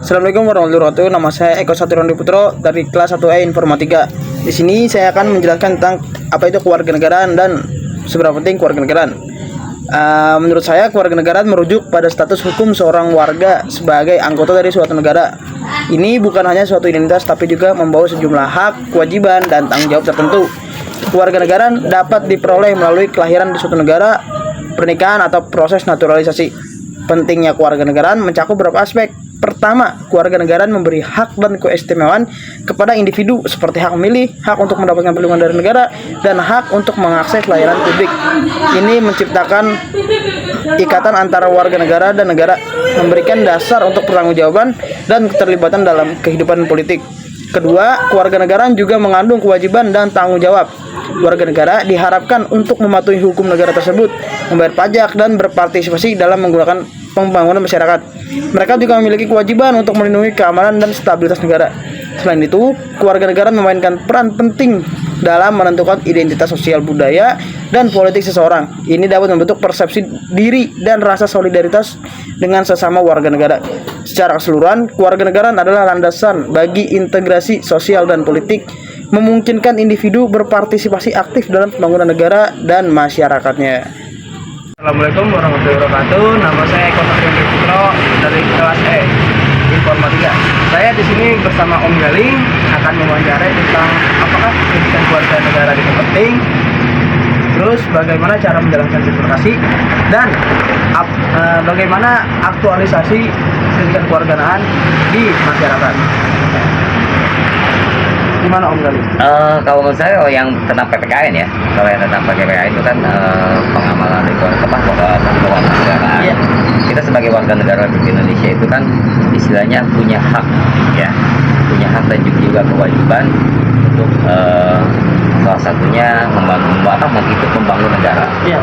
Assalamualaikum warahmatullahi wabarakatuh. Nama saya Eko Satriandi Putro dari kelas 1E Informatika. Di sini saya akan menjelaskan tentang apa itu kewarganegaraan dan seberapa penting kewarganegaraan. Menurut saya kewarganegaraan merujuk pada status hukum seorang warga sebagai anggota dari suatu negara. Ini bukan hanya suatu identitas tapi juga membawa sejumlah hak, kewajiban, dan tanggung jawab tertentu. Kewarganegaraan dapat diperoleh melalui kelahiran di suatu negara, pernikahan, atau proses naturalisasi. Pentingnya kewarganegaraan mencakup beberapa aspek. Pertama, kewarganegaraan memberi hak dan keistimewaan kepada individu seperti hak memilih, hak untuk mendapatkan perlindungan dari negara, dan hak untuk mengakses layanan publik. Ini menciptakan ikatan antara warga negara dan negara, memberikan dasar untuk pertanggungjawaban dan keterlibatan dalam kehidupan politik. Kedua, kewarganegaraan juga mengandung kewajiban dan tanggung jawab. Warga negara diharapkan untuk mematuhi hukum negara tersebut, membayar pajak, dan berpartisipasi dalam menggunakan pembangunan masyarakat. Mereka juga memiliki kewajiban untuk melindungi keamanan dan stabilitas negara. Selain itu, kewarganegaraan memainkan peran penting dalam menentukan identitas sosial, budaya, dan politik seseorang. Ini dapat membentuk persepsi diri dan rasa solidaritas dengan sesama warga negara. Secara keseluruhan, kewarganegaraan adalah landasan bagi integrasi sosial dan politik, memungkinkan individu berpartisipasi aktif dalam pembangunan negara dan masyarakatnya. Assalamualaikum warahmatullahi wabarakatuh. Nama saya Eko Satriandi Putro dari kelas E Informatika. Saya di sini bersama Om Galing akan mewawancarai tentang apakah pendidikan keluarga negara itu penting, terus bagaimana cara menjalankan demokrasi, dan bagaimana aktualisasi pendidikan kewarganegaraan di masyarakat. Gimana Om Galing? Kalau menurut saya yang tentang PPKN ya, kalau yang tentang PPKN itu kan pengamalan itu kewarganegaraan. Iya. Kita sebagai warga negara di Indonesia itu kan istilahnya punya hak ya, punya hak dan juga kewajiban untuk salah satunya ikut membangun negara. Iya.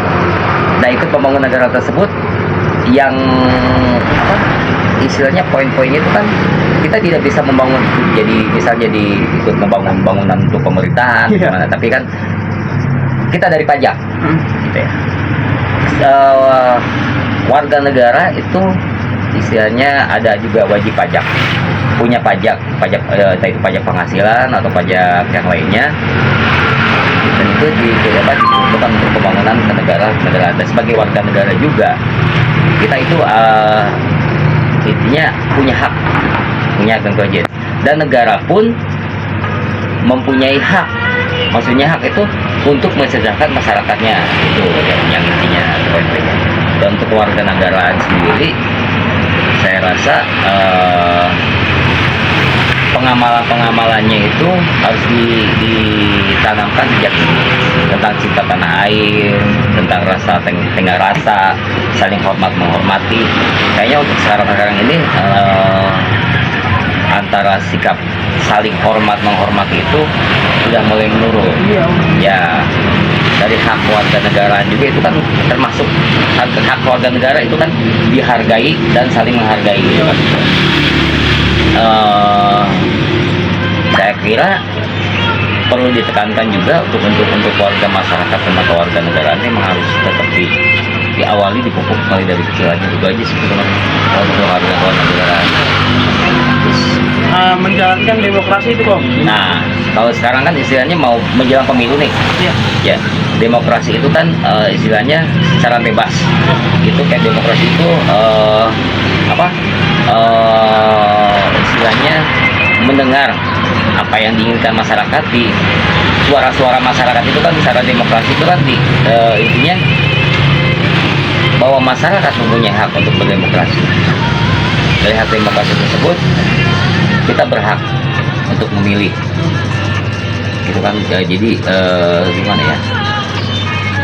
Nah, ikut membangun negara tersebut yang istilahnya poin-poinnya itu kan kita tidak bisa membangun misalnya ikut membangun bangunan untuk pemerintahan gimana, tapi kan kita dari pajak gitu ya. Warga negara itu istilahnya ada juga wajib pajak, punya pajak entah itu pajak penghasilan atau pajak yang lainnya, dan itu dibutuhkan untuk pembangunan negara. Dan sebagai warga negara juga kita itu intinya punya hak dan kewajiban, dan negara pun mempunyai hak, maksudnya hak itu untuk mensejahterakan masyarakatnya, itu yang intinya. Dan untuk warga negaraan sendiri saya rasa pengamalannya itu harus ditanamkan sejak tentang cinta tanah air, tentang rasa tengah rasa, saling hormat menghormati. Kayaknya untuk sekarang ini antara sikap saling hormat menghormati itu sudah mulai menurun. Ya, dari hak warga negara juga itu kan termasuk hak warga negara itu kan dihargai dan saling menghargai gitu kan. Saya kira perlu ditekankan juga untuk warga masyarakat tentang kewarganegaraan memang harus tetap diawali, dipupuk mulai dari kecil aja. Itu aja sih sebenarnya untuk kewarganegaraan. Terus Menjalankan demokrasi itu kok. nah, kalau sekarang kan istilahnya mau menjelang pemilu nih. Iya. Ya, demokrasi itu kan istilahnya secara bebas. Itu kayak demokrasi itu istilahnya mendengar apa yang diinginkan masyarakat. Di suara-suara masyarakat itu kan secara demokrasi itu kan intinya bahwa masyarakat mempunyai hak untuk berdemokrasi. Dari hak demokrasi tersebut kita berhak untuk memilih gitu kan. Jadi gimana ya,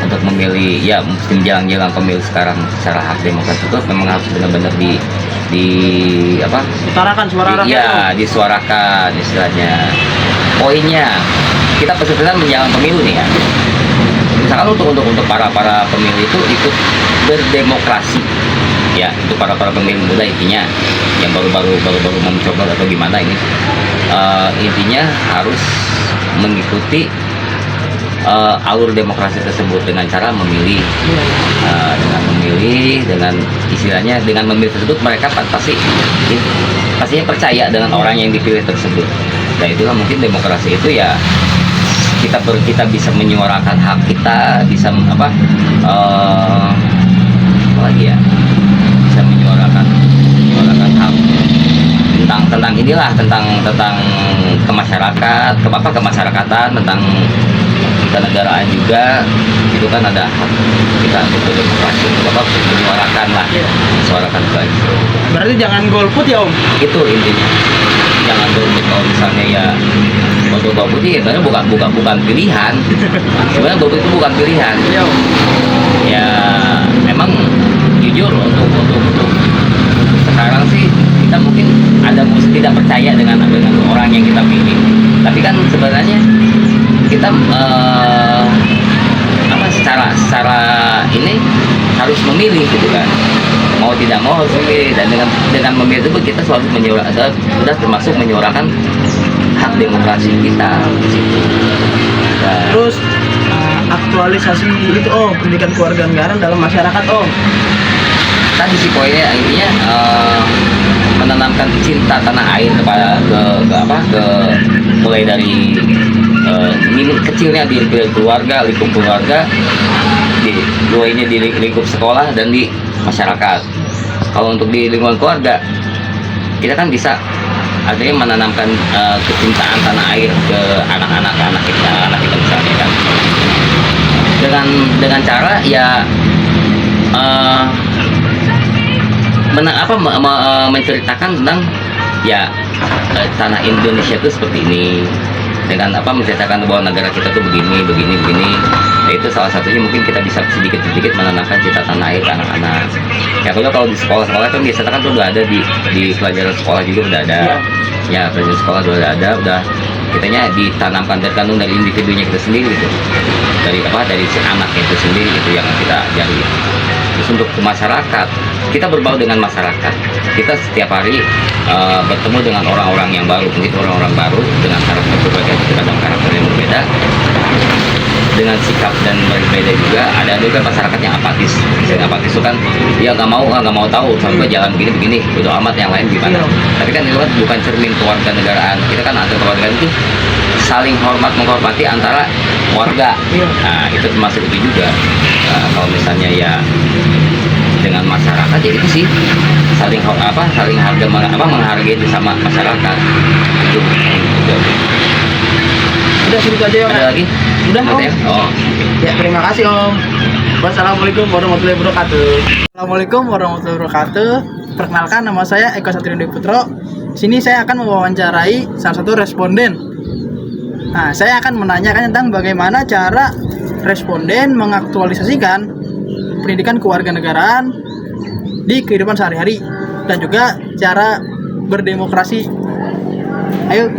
untuk memilih ya mesti menjelang pemilu sekarang secara hak demokrasi itu memang harus benar-benar Utarakan suara rakyat. ya disuarakan istilahnya. Poinnya kita peserta menjelang pemilu nih ya, misalkan untuk para pemilih itu ikut berdemokrasi ya, untuk para pemilih muda intinya yang baru mencoba atau gimana ini, intinya harus mengikuti alur demokrasi tersebut dengan cara memilih. Dengan memilih, dengan istilahnya dengan memilih tersebut mereka pastinya percaya dengan orang yang dipilih tersebut. Dan itulah mungkin demokrasi itu ya, kita bisa menyuarakan hak kita, bisa apa lagi ya, bisa menyuarakan hak tentang inilah, tentang kemasyarakatan, tentang kenegaraan juga. Itu kan ada hak kita untuk berdemokrasi, untuk menyuarakan lah, menyuarakan itu. Berarti jangan golput ya Om? Itu intinya, jangan golput. Kalau misalnya ya untuk golput ya sebenarnya bukan pilihan. Sebenarnya golput itu bukan pilihan. Iya Om. Ya memang jujur untuk sekarang sih kita mungkin tidak percaya dengan orang yang kita pilih. Tapi kan sebenarnya kita secara ini harus memilih gitu kan, mau tidak mau harus memilih. Dan dengan memilih itu kita selalu sudah termasuk menyuarakan hak demokrasi kita di situ. Terus aktualisasi itu Om, pendidikan kewarganegaraan dalam masyarakat Om. Tadi sih poinnya intinya menanamkan cinta tanah air mulai dari kecilnya di keluarga, lingkup keluarga, di lingkup sekolah dan di masyarakat. Kalau untuk di lingkungan keluarga, kita kan bisa artinya menanamkan kecintaan tanah air ke anak kita misalnya kan, dengan cara ya menceritakan tentang ya tanah Indonesia itu seperti ini, dengan menceritakan bahwa negara kita tuh begini. Nah, itu salah satunya mungkin kita bisa sedikit menanamkan cita tanah air ke anak-anak. Ya kalau di sekolah kan biasanya kan tuh udah ada di pelajaran sekolah juga udah ada. Ya pelajaran sekolah udah ada, udah kitanya ditanamkan tergantung dari individunya kita sendiri gitu. Dari si anaknya itu sendiri itu yang kita ajari. Terus untuk ke masyarakat, kita berbaur dengan masyarakat. Kita setiap hari bertemu dengan orang-orang yang baru, mungkin orang-orang baru dengan karakter karakter yang berbeda, dengan sikap dan berbeda juga. Ada juga masyarakat yang apatis. Yang apatis itu kan dia nggak mau tahu sampai jalan begini, udah amat yang lain gimana. Tapi kan itu kan bukan cermin kewarganegaraan. Kita kan ada kewarganegaraan itu saling menghormati antara warga. Nah itu termasuk itu juga. Kalau misalnya ya dengan masyarakat ya itu sih saling menghargai sama masyarakat itu. Udah segitu aja ya Om. Ada lagi? Udah Om. Oh. Ya terima kasih Om. Wassalamualaikum warahmatullahi wabarakatuh. Assalamualaikum warahmatullahi wabarakatuh. Perkenalkan, nama saya Eko Satriandi Putro. Sini saya akan mewawancarai salah satu responden. Nah, saya akan menanyakan tentang bagaimana cara responden mengaktualisasikan pendidikan kewarganegaraan di kehidupan sehari-hari dan juga cara berdemokrasi. Ayo.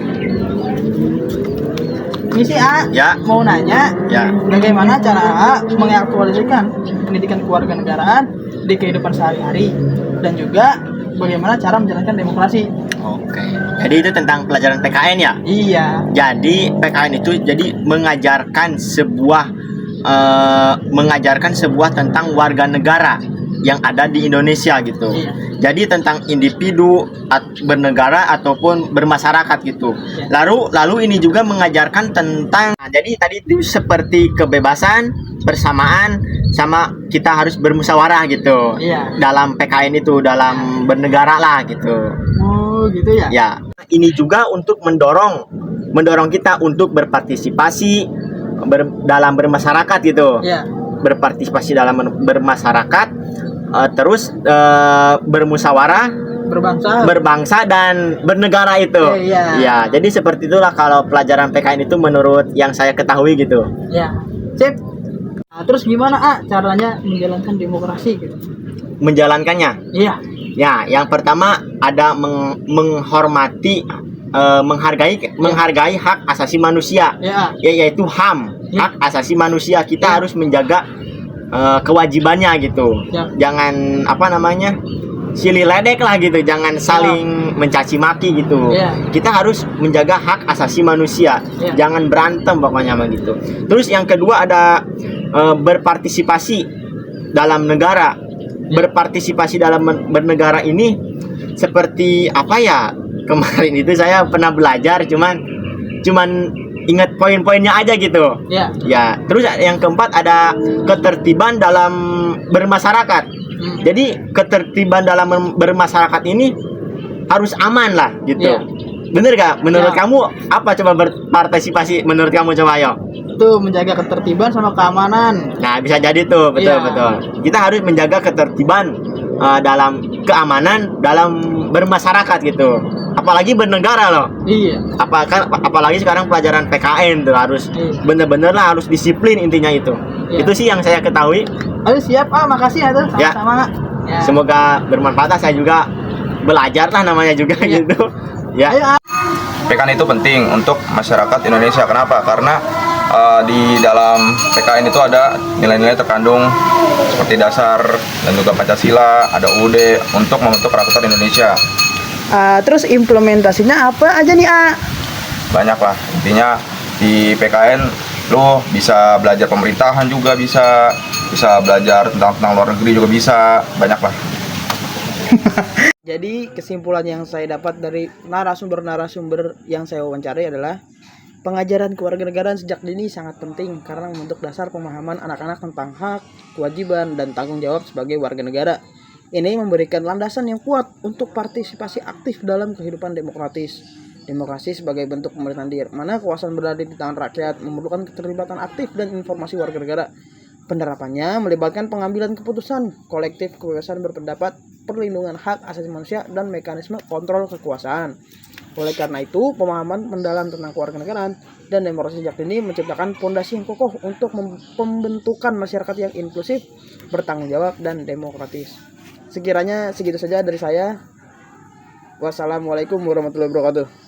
Misi A, Ya. mau nanya, Ya. bagaimana cara A mengaktualisasikan pendidikan kewarganegaraan di kehidupan sehari-hari dan juga bagaimana cara menjalankan demokrasi. Oke. Jadi itu tentang pelajaran PKN ya? Iya. Jadi PKN itu mengajarkan sebuah tentang warga negara yang ada di Indonesia gitu. Iya. Jadi tentang individu bernegara ataupun bermasyarakat gitu. Iya. Lalu ini juga mengajarkan tentang jadi tadi itu seperti kebebasan, persamaan, sama kita harus bermusyawarah gitu. Iya. Dalam PKN itu dalam bernegara lah gitu. Oh, gitu ya. Ya, ini juga untuk mendorong kita untuk berpartisipasi dalam bermasyarakat gitu. Iya. Berpartisipasi dalam bermasyarakat, terus bermusyawarah, berbangsa dan bernegara itu. Iya. Ya, jadi seperti itulah kalau pelajaran PKN itu menurut yang saya ketahui gitu. Ya. Sip. Nah, terus gimana caranya menjalankan demokrasi gitu? Menjalankannya. Iya. Ya, yang pertama ada menghormati, menghargai hak asasi manusia, Ya. yaitu HAM, Ya. hak asasi manusia. Kita harus menjaga kewajibannya gitu. Ya. Jangan silih ledek lah gitu, jangan saling mencaci maki gitu. Kita harus menjaga hak asasi manusia, jangan berantem pokoknya begitu. Terus yang kedua ada berpartisipasi dalam negara. Berpartisipasi dalam bernegara ini seperti apa ya? Kemarin itu saya pernah belajar, cuman ingat poin-poinnya aja gitu. Ya, terus yang keempat ada ketertiban dalam bermasyarakat. Jadi ketertiban dalam bermasyarakat ini harus aman lah gitu. Bener gak? Menurut kamu apa coba berpartisipasi menurut kamu coba ayo? Itu menjaga ketertiban sama keamanan. Nah, bisa jadi tuh, betul. Kita harus menjaga ketertiban dalam keamanan dalam bermasyarakat gitu. Apalagi bernegara loh. Apalagi sekarang pelajaran PKN tuh harus bener-bener lah, harus disiplin intinya itu. Itu sih yang saya ketahui. Aduh, siap makasih ya tuh sama-sama. Semoga bermanfaat, saya juga belajar lah namanya juga gitu. Ya. PKN itu penting untuk masyarakat Indonesia. Kenapa? Karena di dalam PKN itu ada nilai-nilai terkandung seperti dasar dan juga Pancasila, ada UUD untuk membentuk Rakyat Indonesia. Terus implementasinya apa aja nih, Banyak lah. Intinya di PKN lo bisa belajar pemerintahan juga bisa belajar tentang luar negeri juga bisa, banyak lah. Jadi kesimpulan yang saya dapat dari narasumber yang saya wawancarai adalah pengajaran kewarganegaraan sejak dini sangat penting karena membentuk dasar pemahaman anak-anak tentang hak, kewajiban, dan tanggung jawab sebagai warga negara. Ini memberikan landasan yang kuat untuk partisipasi aktif dalam kehidupan demokratis. Demokrasi sebagai bentuk pemerintahan di mana kekuasaan berada di tangan rakyat memerlukan keterlibatan aktif dan informasi warga negara. Penerapannya melibatkan pengambilan keputusan kolektif, kebebasan berpendapat, perlindungan hak asasi manusia, dan mekanisme kontrol kekuasaan. Oleh karena itu, pemahaman mendalam tentang kewarganegaraan dan demokrasi sejak dini menciptakan fondasi yang kokoh untuk pembentukan masyarakat yang inklusif, bertanggung jawab, dan demokratis. Sekiranya segitu saja dari saya. Wassalamualaikum warahmatullahi wabarakatuh.